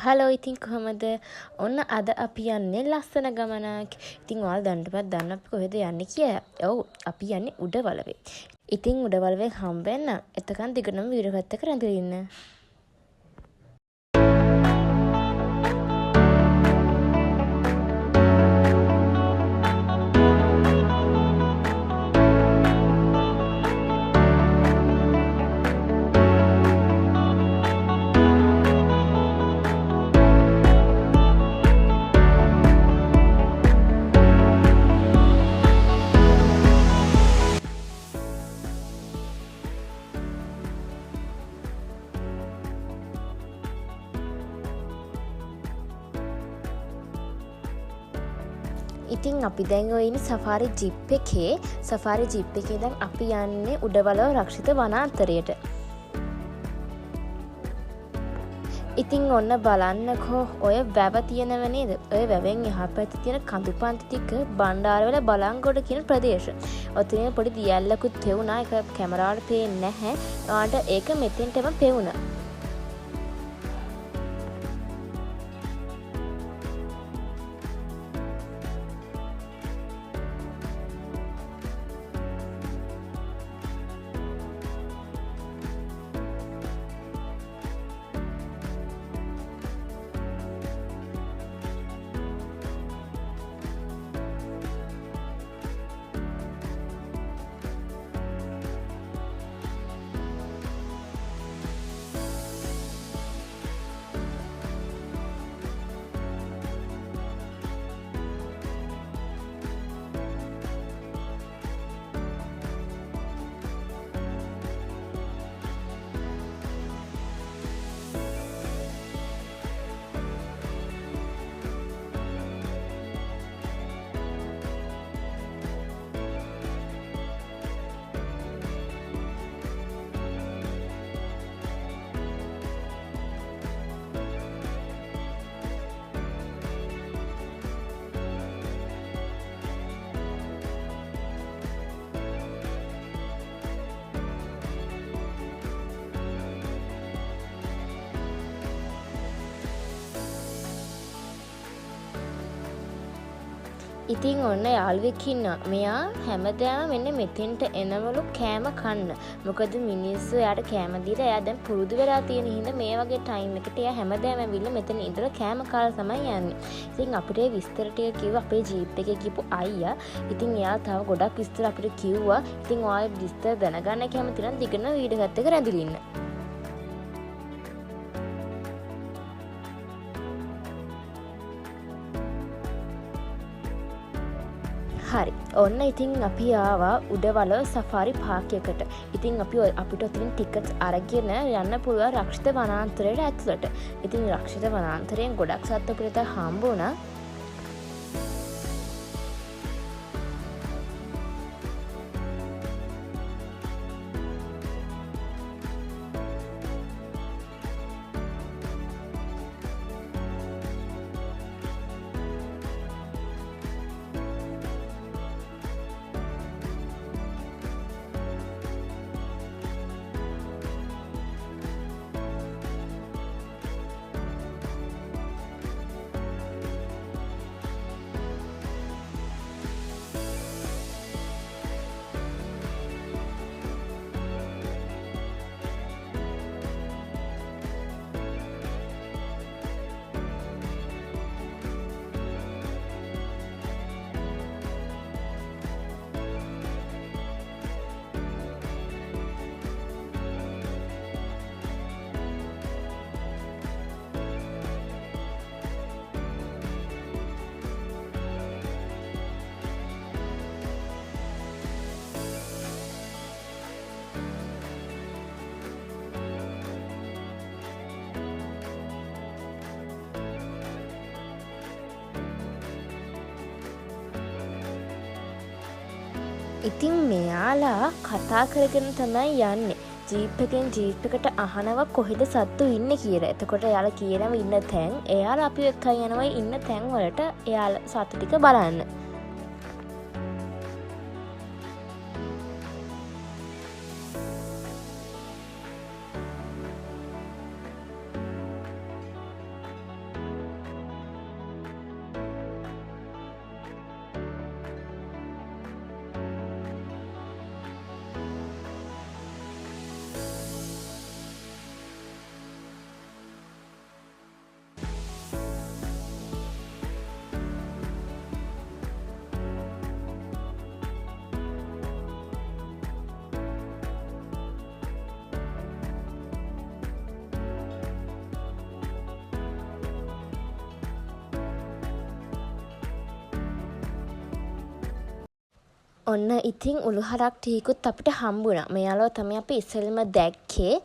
Hello ඉතින් කොහමද? ඔන්න අද අපි යන්නේ ලස්සන ගමනක්. ඉතින් ඔයාලා දැනටමත් දන්න අපි කොහෙද යන්නේ කියලා. ඔව් අපි යන්නේ උඩවලවේ. ඉතින් උඩවලවෙන් හම්බෙන්න. එතකන් දිගටම වීඩියෝ එකත් එක්ක රැඳිලා ඉන්න. ඉතින් අපි දැන් ඔය ඉන්නේ සෆාරි ජිප් එකේ. සෆාරි ජිප් එකේ දැන් අපි යන්නේ උඩවලව රක්ෂිත වනාන්තරයට. ඉතින් ඔන්න බලන්නකෝ ඔය වැව තියෙනව නේද? ඔය වැවෙන් එහා පැත්තේ තියෙන කඳු පන්ති ටික බණ්ඩාරවල බලංගොඩ කියන ප්‍රදේශ. ඔතන පොඩි දියැලකුත් පෙවුනා. ඒක කැමරාවට පේන්නේ නැහැ. ඔයාලට ඒක මෙතෙන්ටම පෙවුනා. ඉතින් ඔන්න යාළුවෙක් ඉන්නවා. මෙයා හැමදාම මෙන්න මෙතෙන්ට එනවලු කෑම කන්න. මොකද මිනිස්සු එයාට කෑම දීලා එයා දැන් පුරුදු වෙලා තියෙන හින්දා මේ වගේ ටයිම් එකට එයා හැමදාම ඇවිල්ලා මෙතන ඉඳලා කෑම කාලා තමයි යන්නේ. ඉතින් අපිට විස්තර ටික කිව්වා අපේ ජීප් එකේ ගිහපු අයියා. ඉතින් එයා තව ගොඩක් විස්තර අපිට කිව්වා. ඉතින් ඔයාලා විස්තර දැනගන්න කැමති නම් දිගටම වීඩියෝ එකත් එක්ක රැඳිලා ඉන්න. හරි. ඔන්න ඉතින් අපි ආවා උඩවල සෆාරි පාක් එකට. ඉතින් අපිට ඔතනින් ටිකට්ස් අරගෙන යන්න පුළුවන් රක්ෂිත වනාන්තරයට ඇතුළට. ඉතින් රක්ෂිත වනාන්තරයෙන් ගොඩක් සත්තු අපිට හම්බ වුණා. ඉතින් මෙයාලා කතා කරගෙන තමයි යන්නේ. ජීප් එකෙන් ජීප් එකට අහනවා කොහෙද සත්තු ඉන්නේ කියලා. එතකොට එයාලා කියනවා ඉන්න තැන්. එයාලා අපි එක්කන් යනවා ඉන්න තැන් වලට එයාලා සත්තු ටික බලන්න. ඔන්න ඉතින් උළුහරක් ටිකකුත් අපිට හම්බුණා. මෙයාලව තමයි අපි ඉස්සෙල්ලම දැක්කේ.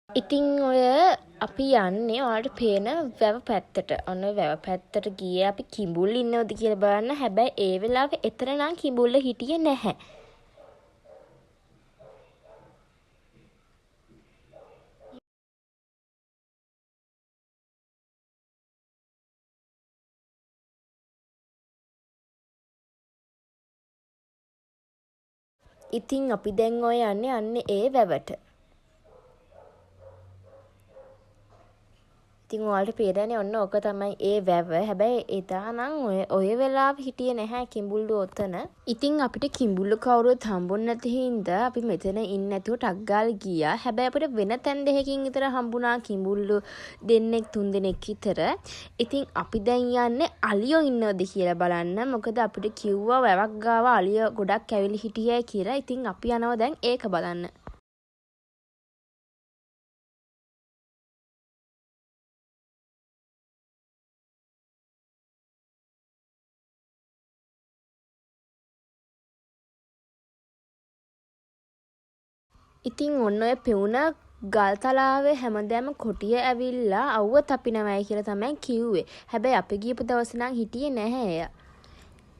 ඉතින් ඔය අපි යන්නේ ඔයාලට පේන වැව පැත්තට. ඔන්න වැව පැත්තට ගියේ අපි කිඹුල් ඉන්නවද කියලා බලන්න. හැබැයි ඒ වෙලාවේ එතන නම් කිඹුල්ල හිටියේ නැහැ. ඉතින් අපි දැන් ඔය යන්නේ ඒ වැවට. ඉතින් ඔයාලට පේනනේ ඔන්න ඕක තමයි ඒ වැව. හැබැයි එදා නම් ඔය වෙලාවෙ හිටියේ නැහැ කිඹුල්ලු ඔතන. ඉතින් අපිට කිඹුල්ලු කවුරුත් හම්බුනේ නැති හින්දා අපි මෙතන ඉන්නේ නැතුව ටක් ගාලා ගියා. හැබැයි අපිට වෙන තැන් දෙකකින් විතර හම්බුණා කිඹුල්ලු දෙන්නෙක් තුන් දෙනෙක් විතර. ඉතින් අපි දැන් යන්නේ අලියෝ ඉන්නවද කියලා බලන්න. මොකද අපිට කිව්වා වැවක් ගාව අලියෝ ගොඩක් ඇවිල්ලා හිටියයි කියලා. ඉතින් අපි යනවා දැන් ඒක බලන්න. ඉතින් ඔන්න ඔය පෙවුන ගල් තලාවේ හැමදාම කොටිය ඇවිල්ලා අවුව තපිනවයි කියලා තමයි කිව්වේ. හැබැයි අපි ගියපු දවස් නම් හිටියේ නැහැ එය.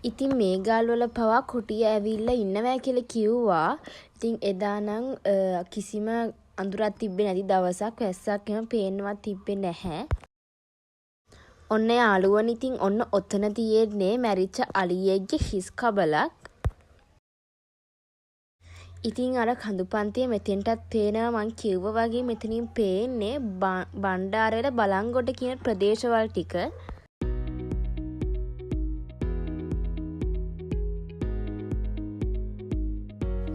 ඉතින් මේ ගල් වල පවා කොටිය ඇවිල්ලා ඉන්නවා කියලා කිව්වා. ඉතින් එදා නම් කිසිම අඳුරක් තිබ්බේ නැති දවසක්. වැස්සක් එහෙම පේන්නවත් තිබ්බේ නැහැ. ඔන්න යාළුවනේ ඉතින් ඔන්න ඔතන තියෙන්නේ මැරිච්ච අලියෙක්ගේ හිස් කබලක්. ඉතින් අර කඳුපන්තිය මෙතෙන්ටත් පේනවා මං කිව්වා වගේ මෙතනින් පේන්නේ බණ්ඩාරවල බලංගොඩ කියන ප්‍රදේශවල ටික.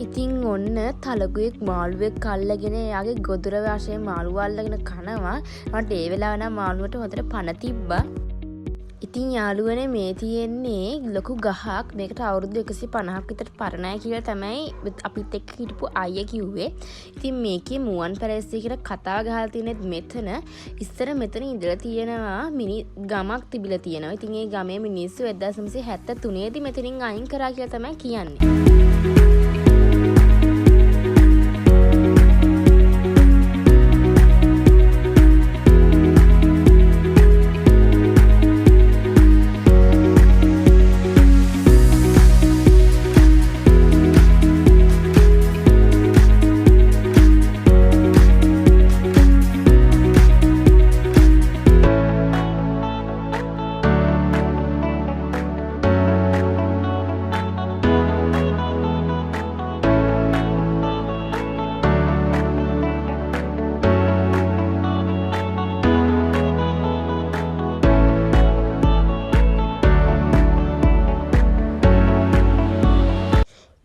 ඉතින් ඔන්න තලගුවෙක් මාළුවෙක් අල්ලගෙන එයාගේ ගොදුර වශයෙන් මාළුව අල්ලගෙන කනවා. මට ඒ වෙලාව නම් මාළුවට හොඳට පණ තිබ්බා. ඉතින් යාළුවනේ මේ තියෙන්නේ ලොකු ගහක්. මේකට අවුරුදු 150ක් විතර පරණයි කියලා තමයි අපිත් එක්ක හිටපු අයියා කිව්වේ. ඉතින් මේකේ මුවන් පැලැස්සිය කියලා කතාව ගහලා තියෙනෙත් මෙතන. ඉස්සර මෙතන ඉඳලා තියෙනවා ගමක් තිබිලා තියෙනවා. ඉතින් ඒ ගමේ මිනිස්සු 1973 දී මෙතනින් අයින් කරා කියලා තමයි කියන්නේ.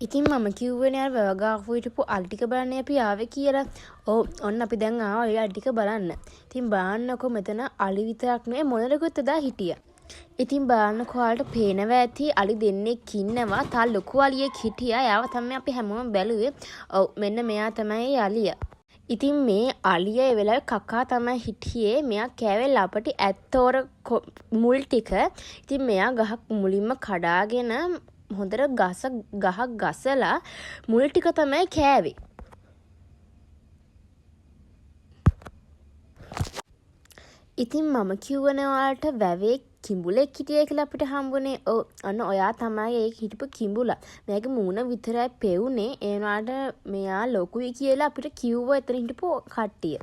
ඉතින් මම කිව්වනේ අර වැවගාපු හිටපු අලි ටික බලන්න අපි ආවේ කියලා. ඔව් ඔන්න අපි දැන් ආවා ඒ අලි ටික බලන්න. ඉතින් බලන්නකො මෙතන අලි විතරක් නෙවෙයි මොනරකුත් එදා හිටියා. ඉතින් බලන්නකො ඔයාලට පේනවා ඇති අලි දෙන්නෙක් ඉන්නවා. තා ලොකු අලියෙක් හිටියා. යාව තමයි අපි හැමෝම බැලුවේ. ඔව් මෙන්න මෙයා තමයි අලියා. ඉතින් මේ අලියා ඒ වෙලාවේ කකා තමයි හිටියේ. මෙයා කෑවේ ලපටි ඇත්තෝර මුල් ටික. ඉතින් මෙයා ගහක් මුලින්ම කඩාගෙන හොඳට ගහක් ගසලා මුල් ටික තමයි කෑවේ. ඉතින් මම කිව්වනේ ඔයාලට වැවේ කිඹුලෙක් හිටියේ කියලා අපිට හම්බුනේ. ඔව් අන්න ඔයා තමයි ඒ හිටපු කිඹුලා. මෙයාගේ මූණ විතරයි පෙවුනේ. ඒ වුණාට මෙයා ලොකුයි කියලා අපිට කිව්වා එතන හිටපු කට්ටිය.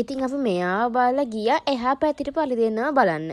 ඉතින් අපි මෙයාව බලලා ගියා එහා පැත්තට පලි දෙන්නවා බලන්න.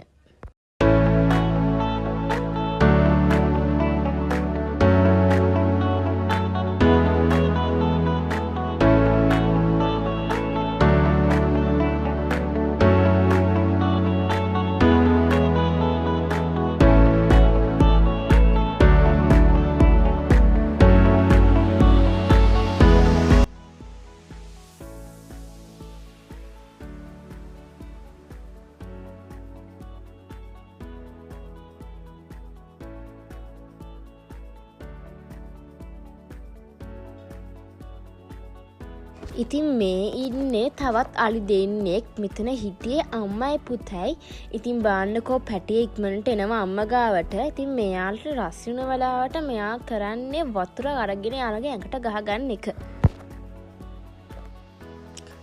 ඉතින් මේ ඉන්නේ තවත් අලි දෙන්නෙක් මෙතන හිටියේ අම්මයි පුතයි. ඉතින් බාන්නකෝ පැටිය ඉක්මනට එනවා අම්ම ගාවට. ඉතින් මෙයාට රස් වෙන වෙලාවට මෙයා කරන්නේ වතුර අරගෙන යාළගේ ඇඟට ගහගන්න එක.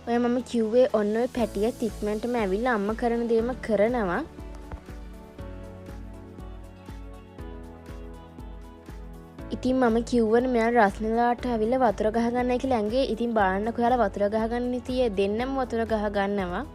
ඔය මම කිව්වේ ඔන්න ඔය පැටිය ඉක්මනටම ඇවිල්ලා අම්ම කරන දේම කරනවා. ඉතින් මම කිව්වනේ මෙයා රස්නලාට ඇවිල්ලා වතුර ගහගන්නයි කියලා ඇඟේ. ඉතින් බලන්නකෝ යාලා වතුර ගහගන්න ඉතියේ දෙන්නම වතුර ගහගන්නවා.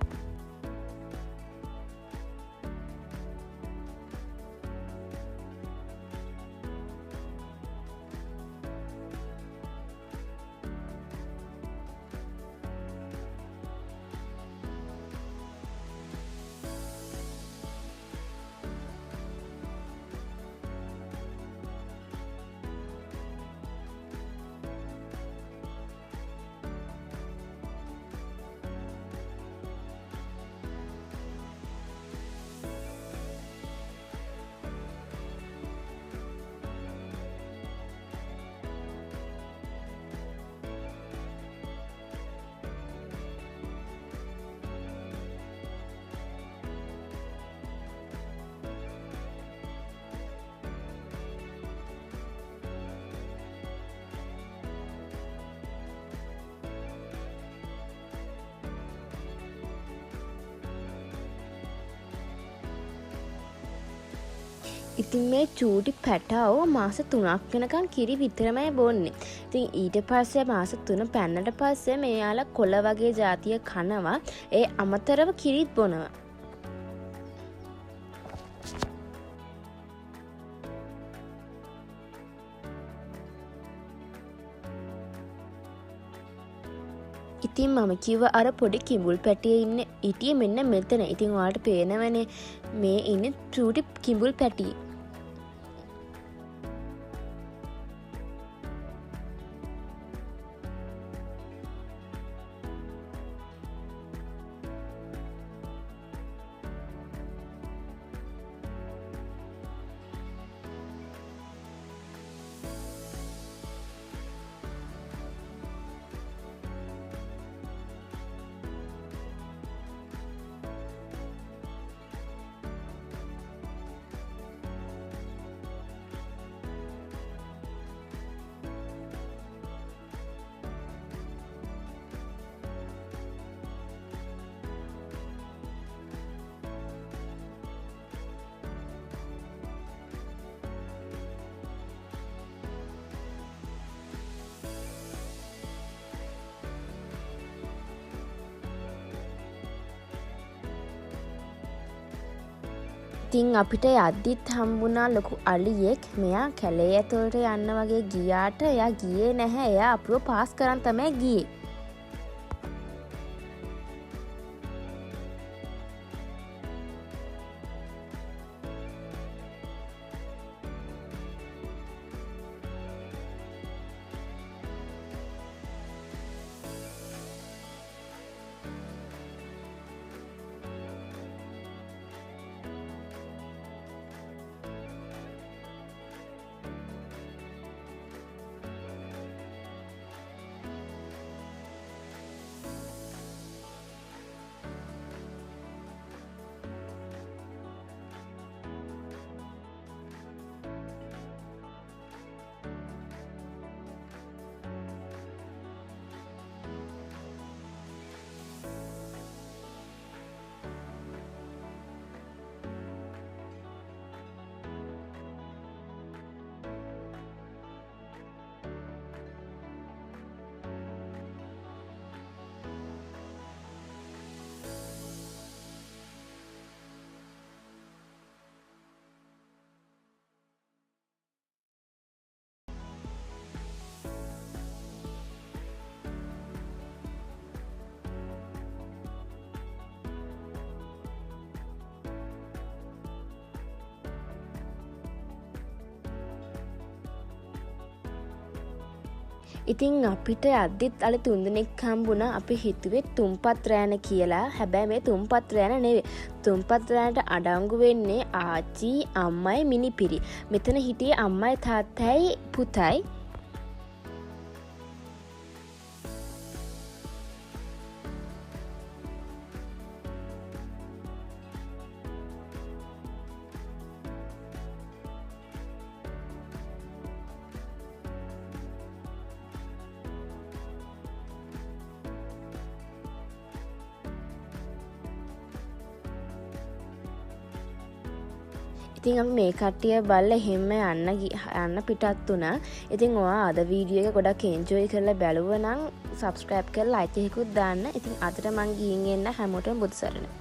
ඉතින් මේ චූටි පැටාව මාස 3ක් වෙනකන් කිරි විතරමයි බොන්නේ. ඉතින් ඊට පස්සේ මාස 3 පැන්නට පස්සේ මෙයාලා කොළ වගේ જાතිය කනවා. ඒ අමතරව කිරිත් බොනවා. ඉතින් මම කිව්ව අර පොඩි කිඹුල් පැටියේ ඉන්නේ ඊටියේ මෙන්න මෙතන. ඉතින් ඔයාලට පේනවනේ මේ ඉන්නේ චූටි කිඹුල් පැටියේ. ඉතින් අපිට යද්දිත් හම්බුණා ලොකු අලියෙක්. මෙයා කැලේ ඇතුළට යන්න වගේ ගියාට එයා ගියේ නැහැ. එයා අපිව පාස් කරන් තමයි ගියේ. ඉතින් අපිට යද්දිත් අලි 3 දෙනෙක් හම්බුණා. අපි හිතුවේ තුම්පත් රෑන කියලා. හැබැයි මේ තුම්පත් රෑන නෙවෙයි. තුම්පත් රෑනට අඩංගු වෙන්නේ ආච්චි, අම්මයි, මිනිපිරි. මෙතන හිටියේ අම්මයි, තාත්තයි, පුතයි. ඉතින් අපි මේ කට්ටිය බලලා එහෙම යන්න පිටත් වුණා. ඉතින් ඔයා අද වීඩියෝ එක ගොඩක් එන්ජොයි කරලා බැලුවා නම් subscribe කරලා like එකකුත් දාන්න. ඉතින් අදට මං ගිහින් එන්න හැමෝටම බුදු සරණයි.